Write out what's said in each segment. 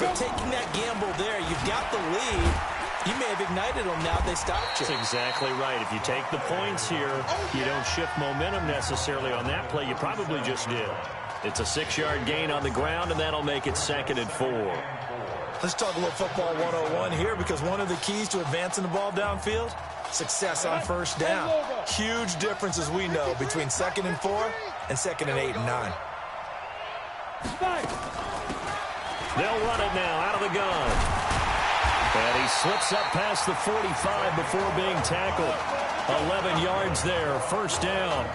But taking that gamble there, you've got the lead. You may have ignited them now they stopped you. That's exactly right. If you take the points here, you don't shift momentum necessarily on that play. You probably just did. It's a 6-yard gain on the ground, and that'll make it 2nd and 4. Let's talk a little football 101 here, because one of the keys to advancing the ball downfield, success on first down. Huge difference, as we know, between 2nd and 4 and 2nd and 8 and 9. They'll run it now out of the gun. And he slips up past the 45 before being tackled. 11 yards there, first down.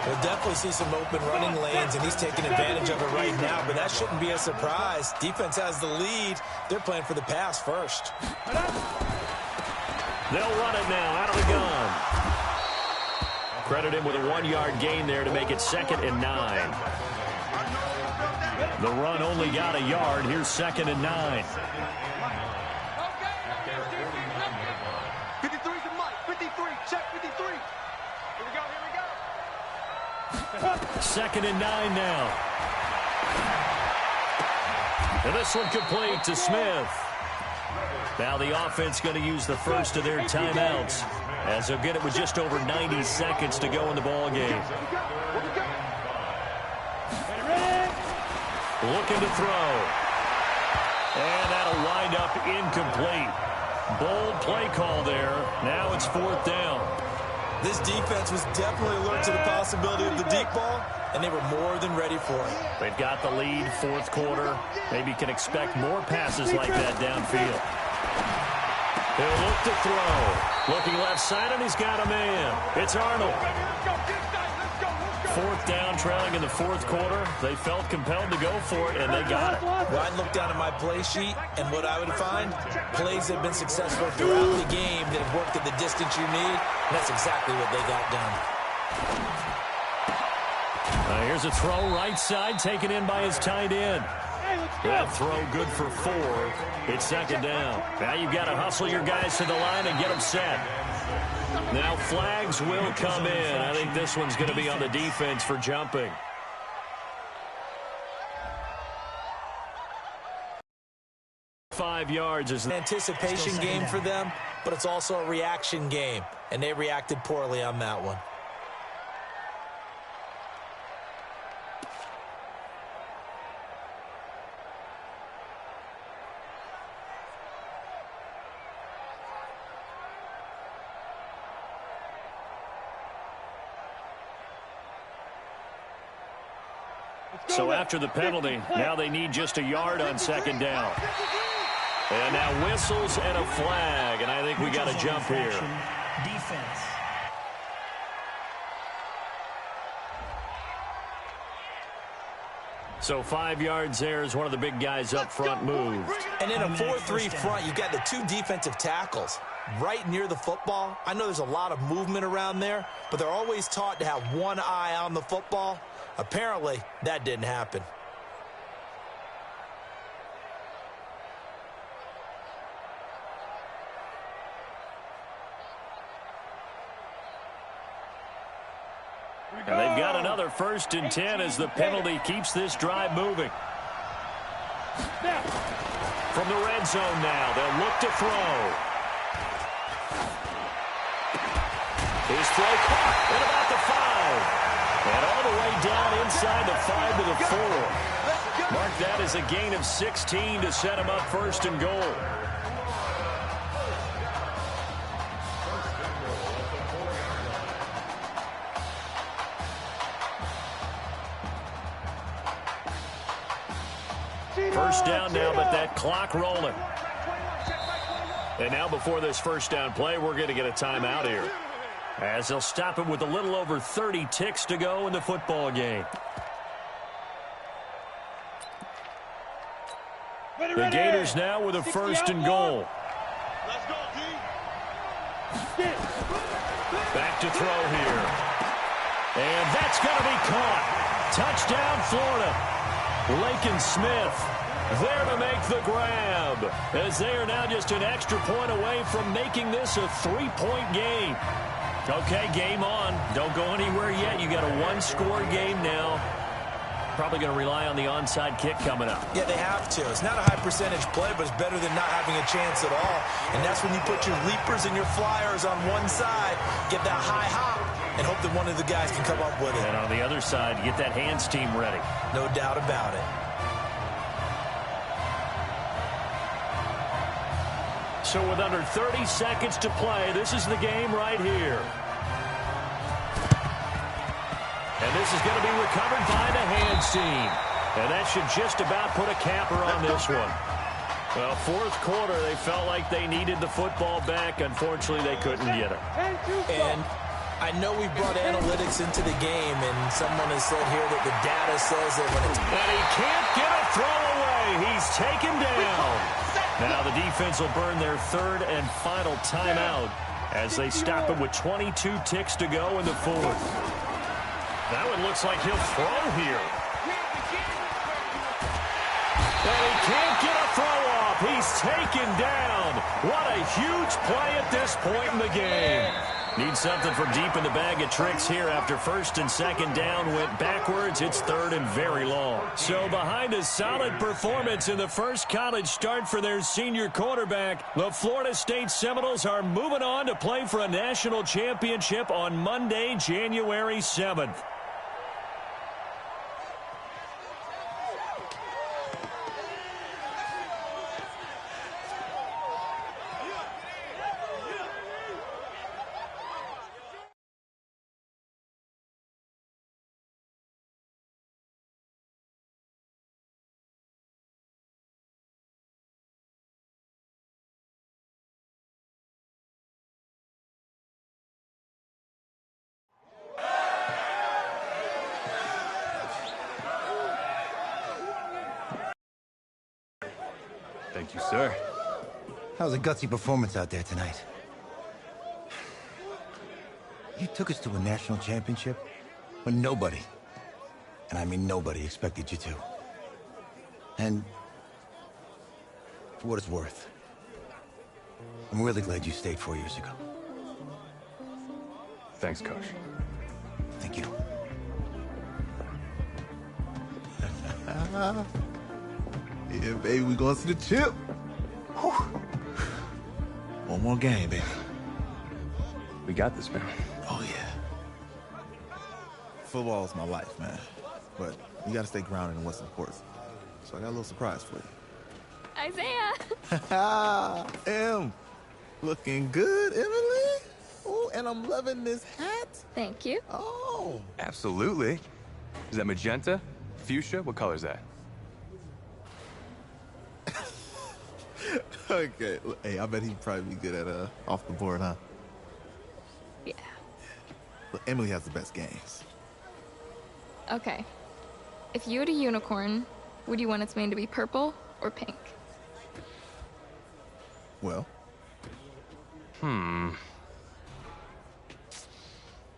We'll definitely see some open running lanes, and he's taking advantage of it right now, but that shouldn't be a surprise. Defense has the lead. They're playing for the pass first. They'll run it now out of the gun. Credit him with a 1-yard gain there to make it 2nd and 9. The run only got a yard. Here's 2nd and 9. 53's the mic. 53. Check 53. Here we go. 2nd and 9 now. And this one complete to Smith. Now the offense going to use the first of their timeouts, as they'll get it with just over 90 seconds to go in the ball game. Looking to throw. And that'll wind up incomplete. Bold play call there. Now it's 4th down. This defense was definitely alert to the possibility of the deep ball, and they were more than ready for it. They've got the lead, 4th quarter. Maybe can expect more passes like that downfield. He'll look to throw. Looking left side, and he's got a man. It's Arnold. 4th down, trailing in the 4th quarter. They felt compelled to go for it, and they got it. Well, I'd look down at my play sheet, and what I would find, plays that have been successful throughout the game that have worked at the distance you need, and that's exactly what they got done. Here's a throw right side, taken in by his tight end. That throw good for 4. It's 2nd down. Now you've got to hustle your guys to the line and get them set. Now flags will come in. I think this one's going to be on the defense for jumping. Yards is an anticipation game for them, but it's also a reaction game, and they reacted poorly on that one. So after the penalty, now they need just a yard on 2nd down. And now whistles and a flag, and I think we got a jump here. Defense. So 5 yards there as one of the big guys up front moved. And in a 4-3 front, you've got the 2 defensive tackles right near the football. I know there's a lot of movement around there, but they're always taught to have one eye on the football. Apparently, that didn't happen. And they've got another 1st and 10 as the penalty keeps this drive moving. From the red zone now, they'll look to throw. His throw caught at about the 5. And all the way down inside the 5 to the 4. Mark that as a gain of 16 to set him up 1st and goal. First down now, but that clock rolling. And now before this first down play, we're going to get a timeout here, as they'll stop it with a little over 30 ticks to go in the football game. The Gators now with a 1st and goal. Back to throw here. And that's going to be caught. Touchdown, Florida. Lakin Smith there to make the grab, as they are now just an extra point away from making this a 3-point game. Okay, game on. Don't go anywhere yet. You got a 1-score game now. Probably going to rely on the onside kick coming up. Yeah, they have to. It's not a high percentage play, but it's better than not having a chance at all. And that's when you put your leapers and your flyers on one side, get that high hop, and hope that one of the guys can come up with it. And on the other side, get that hands team ready. No doubt about it. So with under 30 seconds to play, this is the game right here. And this is going to be recovered by the hands team. And that should just about put a capper on this one. Well, fourth quarter, they felt like they needed the football back. Unfortunately, they couldn't get it. And I know we brought analytics into the game, and someone has said here that the data says that when it's... And he can't get a throw away. He's taken down. Now the defense will burn their third and final timeout as they stop him with 22 ticks to go in the fourth. That one looks like he'll throw here. And he can't get a throw off. He's taken down. What a huge play at this point in the game. Need something from deep in the bag of tricks here after first and second down went backwards. It's third and very long. So behind a solid performance in the first college start for their senior quarterback, the Florida State Seminoles are moving on to play for a national championship on Monday, January 7th. Thank you, sir. That was a gutsy performance out there tonight. You took us to a national championship when nobody, and I mean nobody, expected you to. And for what it's worth, I'm really glad you stayed 4 years ago. Thanks, Coach. Thank you. Yeah, baby, we going to the chip. Whew. One more game, baby. We got this, man. Oh, yeah. Football is my life, man. But you got to stay grounded in what's important. So I got a little surprise for you. Isaiah! Em, looking good, Emily. Oh, and I'm loving this hat. Thank you. Oh. Absolutely. Is that magenta? Fuchsia? What color is that? Okay. Hey, I bet he'd probably be good at off the board, huh? Yeah. Look, Emily has the best games. Okay. If you had a unicorn, would you want its mane to be purple or pink? Well?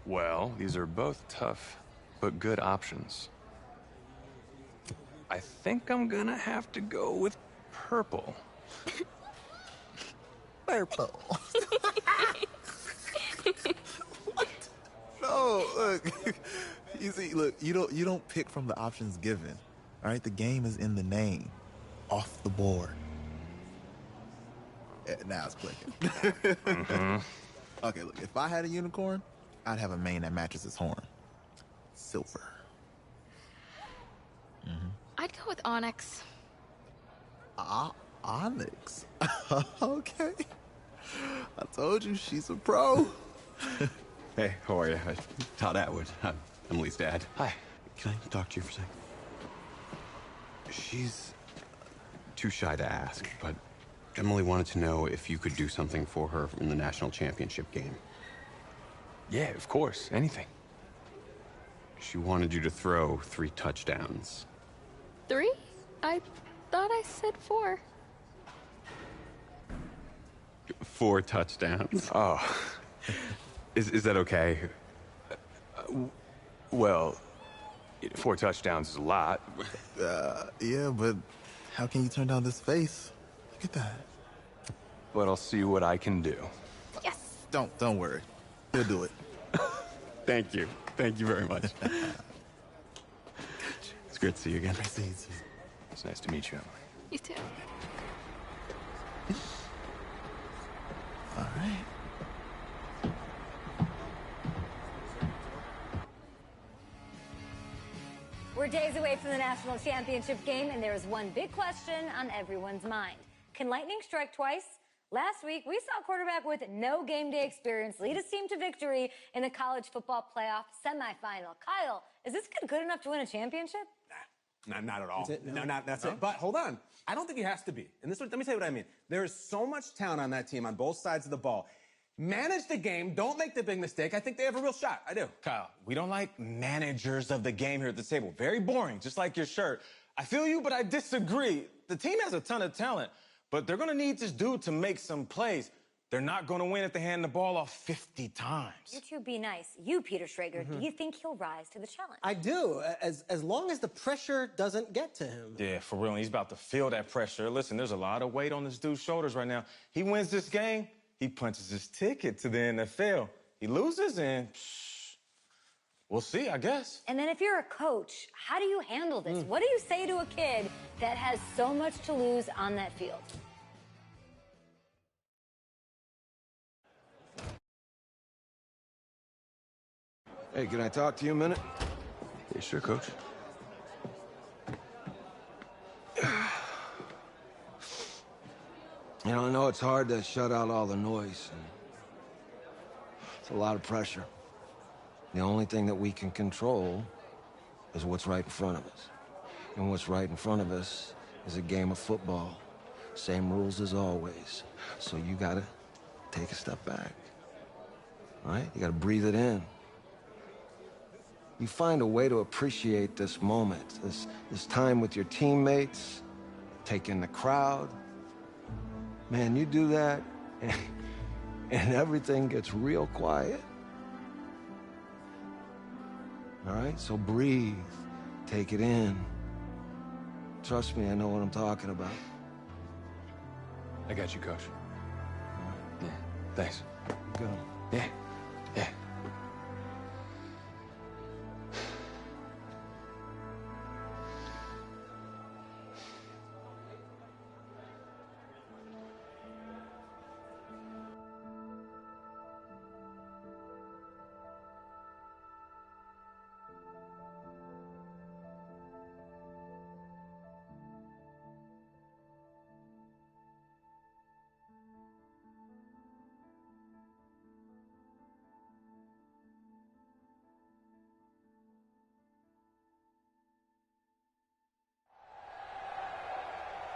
Well, these are both tough, but good options. I think I'm gonna have to go with purple. Purple. What? No, look. You see, look, you don't pick from the options given. All right, the game is in the name. Off the board. Yeah, now it's clicking. Okay, look, if I had a unicorn, I'd have a mane that matches its horn. Silver. I'd go with onyx. Onyx. Okay. I told you she's a pro. Hey, how are you? Todd Atwood. I'm Emily's dad. Hi. Can I talk to you for a second? She's too shy to ask, but Emily wanted to know if you could do something for her in the national championship game. Yeah, of course. Anything. She wanted you to throw 3 touchdowns. 3? I thought I said 4. 4 touchdowns. Oh. Is that okay? Well, 4 touchdowns is a lot. Yeah, but how can you turn down this face? Look at that. But I'll see what I can do. Yes! Don't worry. He'll do it. Thank you. Thank you very much. Good to see you again. Nice to see you, too. It's nice to meet you, Emily. You too. All right. We're days away from the national championship game, and there is one big question on everyone's mind. Can lightning strike twice? Last week, we saw a quarterback with no game day experience lead his team to victory in the college football playoff semifinal. Kyle, is this kid good enough to win a championship? Not at all. That's it. But hold on. I don't think he has to be. And let me tell you what I mean. There is so much talent on that team on both sides of the ball. Manage the game. Don't make the big mistake. I think they have a real shot. I do. Kyle, we don't like managers of the game here at the table. Very boring, just like your shirt. I feel you, but I disagree. The team has a ton of talent, but they're going to need this dude to make some plays. They're not going to win if they hand the ball off 50 times. You two be nice. You, Peter Schrager, do you think he'll rise to the challenge? I do, as long as the pressure doesn't get to him. Yeah, for real. He's about to feel that pressure. Listen, there's a lot of weight on this dude's shoulders right now. He wins this game, he punches his ticket to the NFL. He loses, and we'll see, I guess. And then if you're a coach, how do you handle this? What do you say to a kid that has so much to lose on that field? Hey, can I talk to you a minute? Yeah, sure, Coach. You know, I know it's hard to shut out all the noise. And it's a lot of pressure. The only thing that we can control is what's right in front of us. And what's right in front of us is a game of football. Same rules as always. So you gotta take a step back. All right? You gotta breathe it in. You find a way to appreciate this moment, this time with your teammates, take in the crowd. Man, you do that, and everything gets real quiet. All right? So breathe, take it in. Trust me, I know what I'm talking about. I got you, Coach. Yeah, thanks. Go. Yeah, yeah.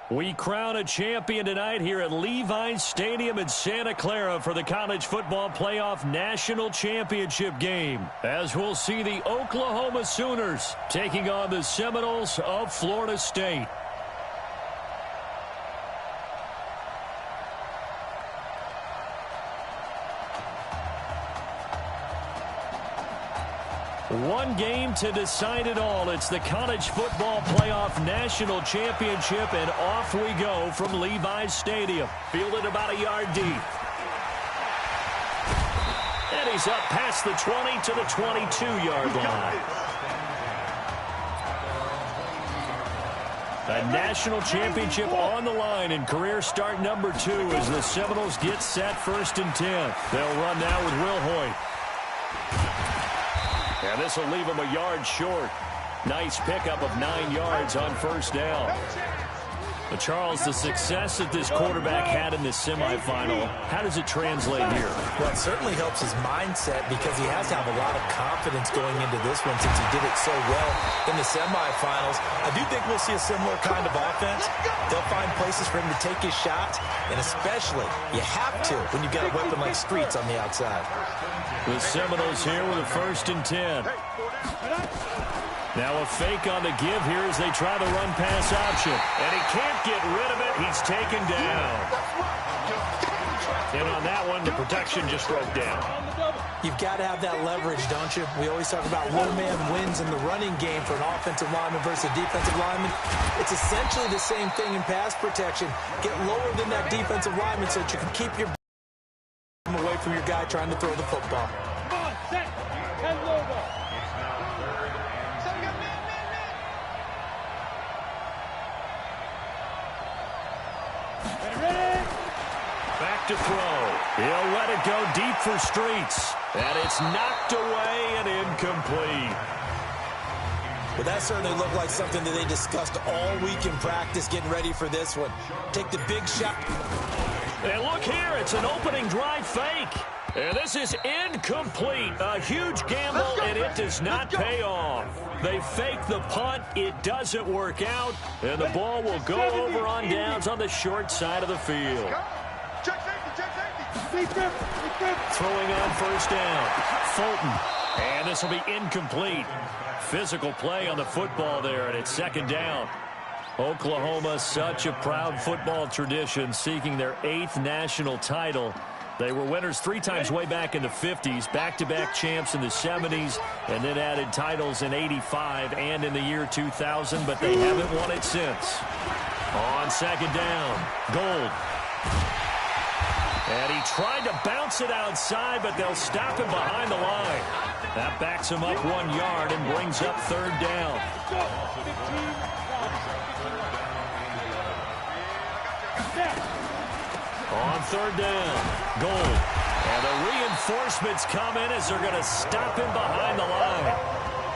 We crown a champion tonight here at Levi's Stadium in Santa Clara for the College Football Playoff National Championship game, as we'll see the Oklahoma Sooners taking on the Seminoles of Florida State. One game to decide it all. It's the College Football Playoff National Championship, and off we go from Levi's Stadium. Fielded about a yard deep. And he's up past the 20 to the 22-yard line. A national championship on the line in career start number 2 as the Seminoles get set 1st and 10. They'll run now with Will Hoyt. And this will leave him a yard short. Nice pickup of 9 yards on 1st down. But Charles, the success that this quarterback had in this semifinal, how does it translate here? Well, it certainly helps his mindset because he has to have a lot of confidence going into this one since he did it so well in the semifinals. I do think we'll see a similar kind of offense. They'll find places for him to take his shots, and especially, you have to when you get a weapon like Streets on the outside. The Seminoles here with a 1st and 10. Now a fake on the give here as they try the run-pass option. And he can't get rid of it. He's taken down. And on that one, the protection just broke down. You've got to have that leverage, don't you? We always talk about low man wins in the running game for an offensive lineman versus a defensive lineman. It's essentially the same thing in pass protection. Get lower than that defensive lineman so that you can keep your away from your guy trying to throw the football. Come on, set. 10 logo. back to throw. He'll let it go deep for Streets. And it's knocked away and incomplete. Well, that certainly looked like something that they discussed all week in practice getting ready for this one. Take the big shot. And look here, it's an opening drive fake. And this is incomplete. A huge gamble, and it does not pay off. They fake the punt. It doesn't work out. And the ball will go over on downs on the short side of the field. Throwing on first down. Fulton. And this will be incomplete. Physical play on the football there, and it's second down. Oklahoma, such a proud football tradition, seeking their 8th national title. They were winners 3 times way back in the 50s, back-to-back champs in the 70s, and then added titles in 85 and in the year 2000, but they haven't won it since. On second down, Gold. And he tried to bounce it outside, but they'll stop him behind the line. That backs him up 1 yard and brings up third down. On third down, Gold. And the reinforcements come in as they're going to stop him behind the line.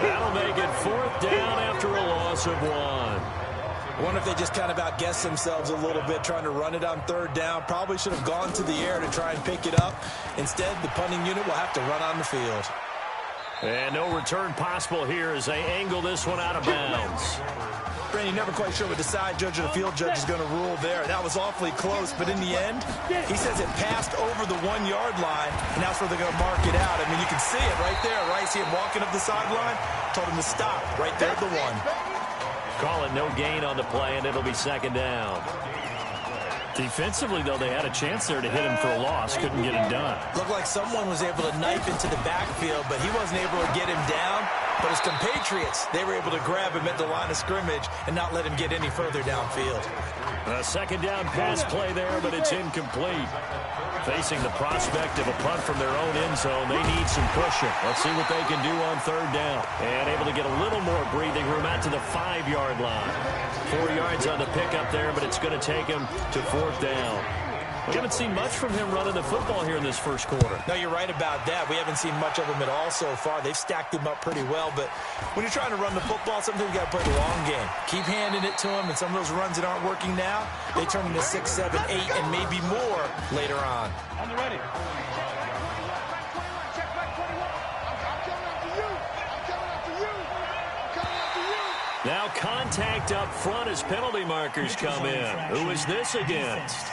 That'll make it fourth down after a loss of 1. I wonder if they just kind of outguessed themselves a little bit trying to run it on third down. Probably should have gone to the air to try and pick it up. Instead, the punting unit will have to run on the field. And no return possible here as they angle this one out of bounds. Brandon, never quite sure what the side judge or the field judge is going to rule there. That was awfully close, but in the end, he says it passed over the 1 yard line, and that's where they're going to mark it out. I mean, you can see it right there, right? See him walking up the sideline? Told him to stop right there at the 1. Call it no gain on the play, and it'll be second down. Defensively, though, they had a chance there to hit him for a loss. Couldn't get him done. Looked like someone was able to knife into the backfield, but he wasn't able to get him down. But his compatriots, they were able to grab him at the line of scrimmage and not let him get any further downfield. A second down pass play there, but it's incomplete. Facing the prospect of a punt from their own end zone, they need some pushing. Let's see what they can do on third down. And able to get a little more breathing room out to the 5-yard line. 4 yards on the pickup there, but it's going to take him to fourth down. We haven't seen much from him running the football here in this first quarter. No, you're right about that. We haven't seen much of him at all so far. They've stacked him up pretty well, but when you're trying to run the football, sometimes you got to play the long game. Keep handing it to him, and some of those runs that aren't working now, they turn into 6, 7, 8, and maybe more later on. On the ready. Now contact up front as penalty markers come in. Who is this against?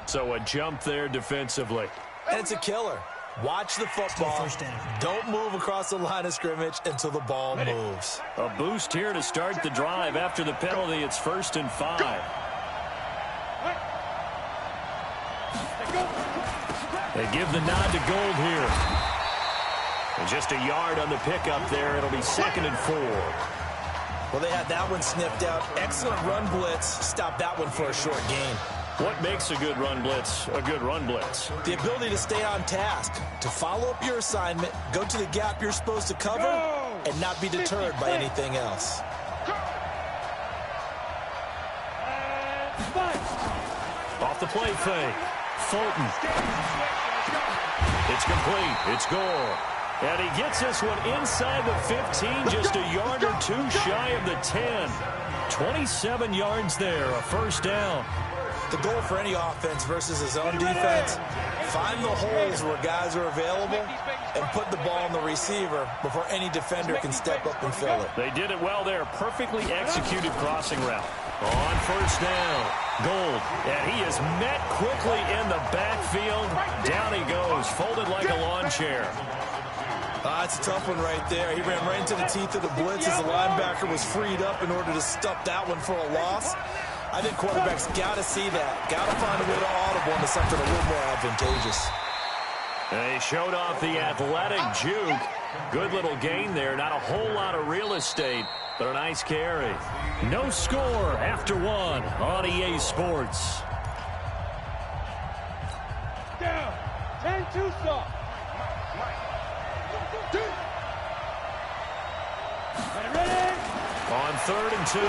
So a jump there defensively. And it's a killer. Watch the football. Don't move across the line of scrimmage until the ball moves. A boost here to start the drive. After the penalty, it's 1st and 5. They give the nod to Gold here. And just a yard on the pickup there. It'll be 2nd and 4. Well, they had that one sniffed out. Excellent run blitz. Stop that one for a short gain. What makes a good run blitz a good run blitz? The ability to stay on task, to follow up your assignment, go to the gap you're supposed to cover, and not be deterred by anything else. Off the play fake. Fulton. It's complete. It's Gore. And he gets this one inside the 15, just a yard or 2 shy of the 10. 27 yards there, a first down. The goal for any offense versus his own defense, find the holes where guys are available and put the ball on the receiver before any defender can step up and fill it. They did it well there. Perfectly executed crossing route. On first down, Gold. And he is met quickly in the backfield. Down he goes, folded like a lawn chair. It's a tough one right there. He ran right into the teeth of the blitz as the linebacker was freed up in order to stop that one for a loss. I think quarterbacks got to see that. Got to find a way to audible into something a little more advantageous. They showed off the athletic juke. Good little gain there. Not a whole lot of real estate, but a nice carry. No score after 1 on EA Sports. Down. 10-2 stop. Ready? On 3rd and 2,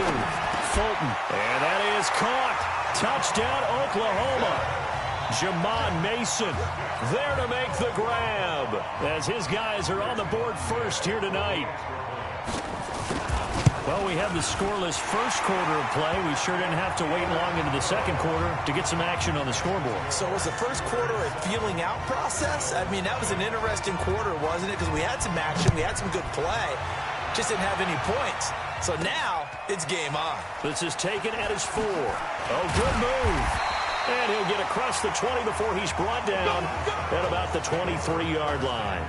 Fulton. And that is caught. Touchdown, Oklahoma. Jamon Mason there to make the grab as his guys are on the board first here tonight. Well, we have the scoreless first quarter of play. We sure didn't have to wait long into the second quarter to get some action on the scoreboard. So was the first quarter a feeling out process? I mean, that was an interesting quarter, wasn't it? Because we had some action, we had some good play, just didn't have any points. So now it's game on. This is taken at his 4. Oh, good move. And he'll get across the 20 before he's brought down at about the 23-yard line.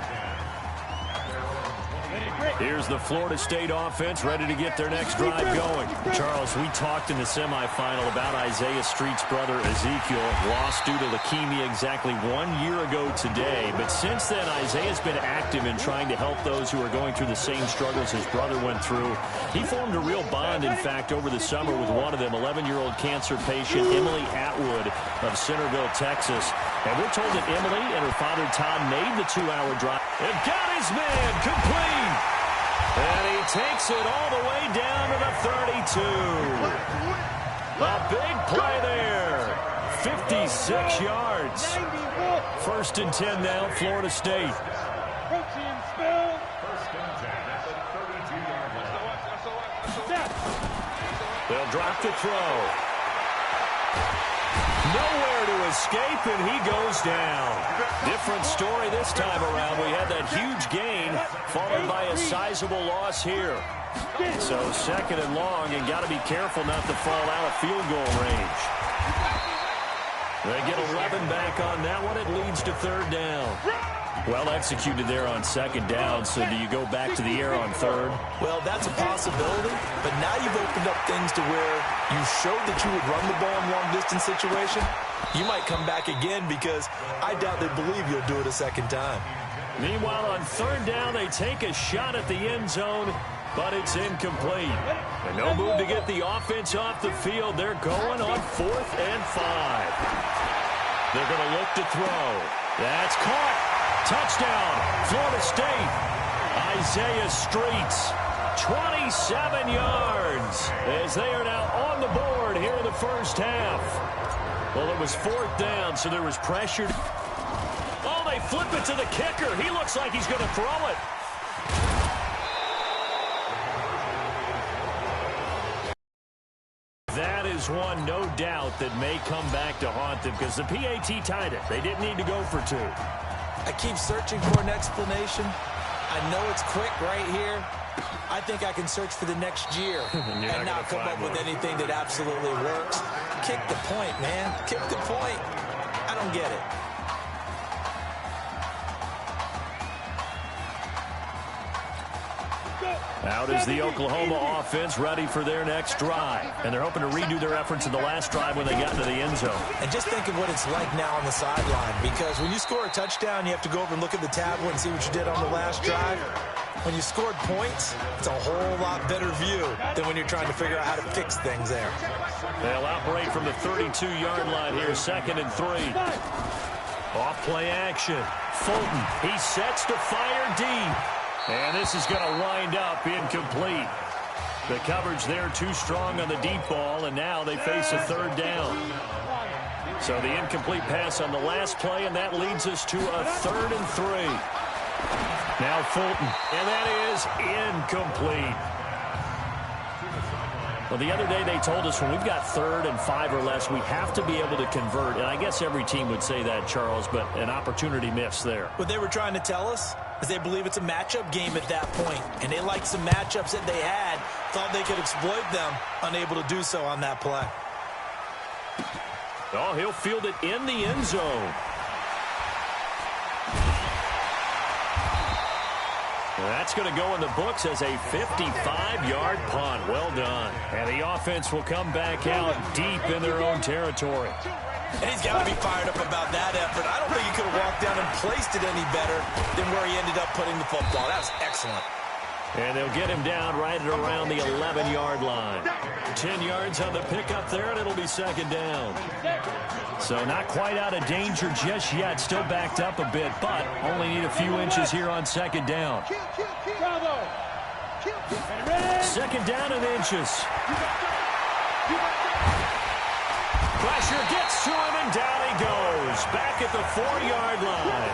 Here's the Florida State offense ready to get their next drive going. Charles, we talked in the semifinal about Isaiah Street's brother Ezekiel, lost due to leukemia exactly 1 year ago today. But since then, Isaiah's been active in trying to help those who are going through the same struggles his brother went through. He formed a real bond, in fact, over the summer with one of them, 11-year-old cancer patient Emily Atwood of Centerville, Texas. And we're told that Emily and her father Todd made the 2-hour drive. And got his man complete. And he takes it all the way down to the 32. A big play there. 56 yards. 1st and 10 now, Florida State. They'll drop the throw. Nowhere to escape, and he goes down. Different story this time around. We had that huge gain, followed by a sizable loss here. So 2nd and long, and got to be careful not to fall out of field goal range. They get 11 back on that one. It leads to 3rd down. Well executed there on 2nd down, so do you go back to the air on 3rd? Well, that's a possibility, but now you've opened up things to where you showed that you would run the ball in long-distance situation. You might come back again because I doubt they believe you'll do it a 2nd time. Meanwhile, on 3rd down, they take a shot at the end zone, but it's incomplete. And no move to get the offense off the field. They're going on 4th and 5. They're going to look to throw. That's caught. Touchdown, Florida State. Isaiah Streets, 27 yards, as they are now on the board here in the first half. Well, it was 4th down, so there was pressure. Oh, they flip it to the kicker. He looks like he's going to throw it. That is one, no doubt, that may come back to haunt them because the PAT tied it. They didn't need to go for 2. I keep searching for an explanation. I know it's quick right here. I think I can search for the next year and not come up with anything that absolutely works. Kick the point, man. Kick the point. I don't get it. Out is the Oklahoma offense ready for their next drive. And they're hoping to redo their efforts in the last drive when they got into the end zone. And just think of what it's like now on the sideline, because when you score a touchdown, you have to go over and look at the tablet and see what you did on the last drive. When you scored points, it's a whole lot better view than when you're trying to figure out how to fix things there. They'll outbreak from the 32-yard line here, 2nd and 3. Off play action. Fulton, he sets to fire deep. And this is going to wind up incomplete. The coverage there too strong on the deep ball, and now they face a 3rd down. So the incomplete pass on the last play, and that leads us to a 3rd and 3. Now Fulton, and that is incomplete. Well, the other day they told us when we've got 3rd and 5 or less, we have to be able to convert. And I guess every team would say that, Charles, but an opportunity missed there. What they were trying to tell us is they believe it's a matchup game at that point. And they liked some matchups that they had, thought they could exploit them, unable to do so on that play. Oh, he'll field it in the end zone. That's going to go in the books as a 55-yard punt. Well done. And the offense will come back out deep in their own territory. And he's got to be fired up about that effort. I don't think he could have walked down and placed it any better than where he ended up putting the football. That was excellent. And they'll get him down right at around the 11-yard line. 10 yards on the pickup there, and it'll be 2nd down. So not quite out of danger just yet. Still backed up a bit, but only need a few inches here on 2nd down. Second down and inches. Pressure gets to him, and down he goes. Back at the 4-yard line.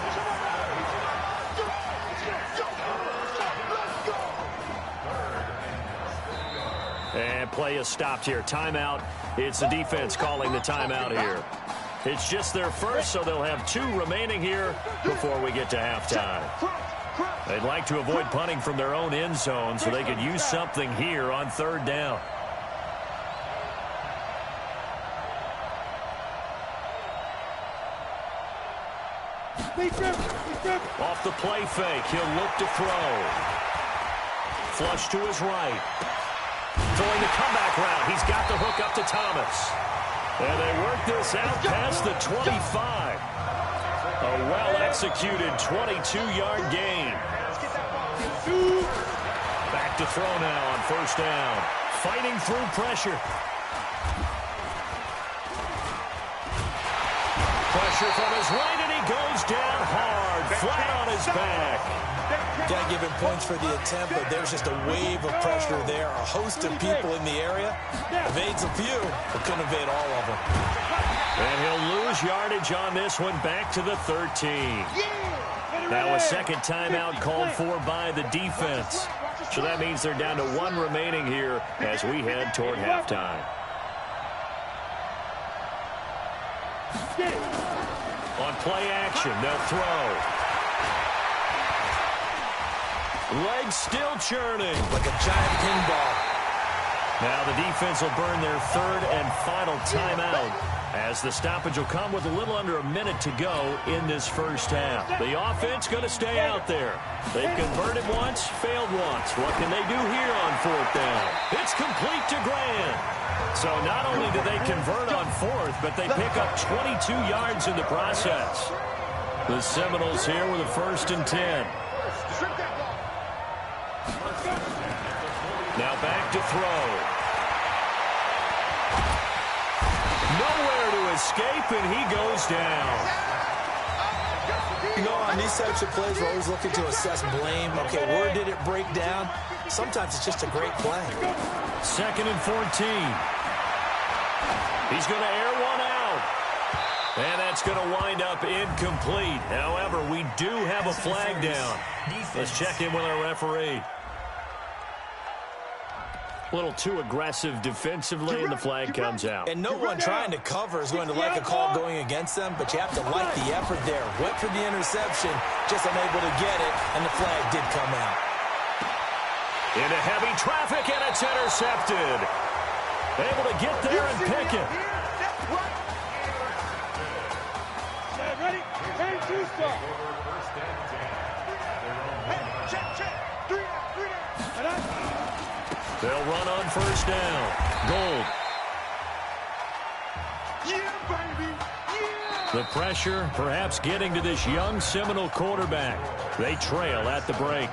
And play is stopped here. Timeout. It's the defense calling the timeout here. It's just their first, so they'll have 2 remaining here before we get to halftime. They'd like to avoid punting from their own end zone so they could use something here on 3rd down. Off the play fake, he'll look to throw. Flush to his right. Throwing the comeback route. He's got the hook up to Thomas. And they work this out past the 25. A well-executed 22-yard gain. Back to throw now on 1st down. Fighting through pressure. Pressure from his right, and he goes down hard, flat on his back. Can't give him points for the attempt, but there's just a wave of pressure there. A host of people in the area. Evades a few, but couldn't evade all of them. And he'll lose yardage on this one, back to the 13. Now a second timeout called for by the defense. So that means they're down to 1 remaining here as we head toward halftime. On play action, they'll throw. Legs still churning. Like a giant pinball. Now the defense will burn their 3rd and final timeout as the stoppage will come with a little under a minute to go in this first half. The offense going to stay out there. They've converted once, failed once. What can they do here on 4th down? It's complete to Grant. So not only do they convert on 4th, but they pick up 22 yards in the process. The Seminoles here with a 1st and 10. Now back to throw. Nowhere to escape, and he goes down. You know, on these types of plays, we're always looking to assess blame. Okay, where did it break down? Sometimes it's just a great play. 2nd and 14. He's going to air one out. And that's going to wind up incomplete. However, we do have a flag down. Let's check in with our referee. A little too aggressive defensively, and the flag comes out. And no one trying to cover is going to like a call going against them, but you have to like the effort there. Went for the interception, just unable to get it, and the flag did come out. Into heavy traffic, and it's intercepted. Able to get there and pick it. Ready? Ready to start. Hey, check. 3 down. They'll run on 1st down. Gold. Yeah, baby. Yeah. The pressure perhaps getting to this young Seminole quarterback. They trail at the break.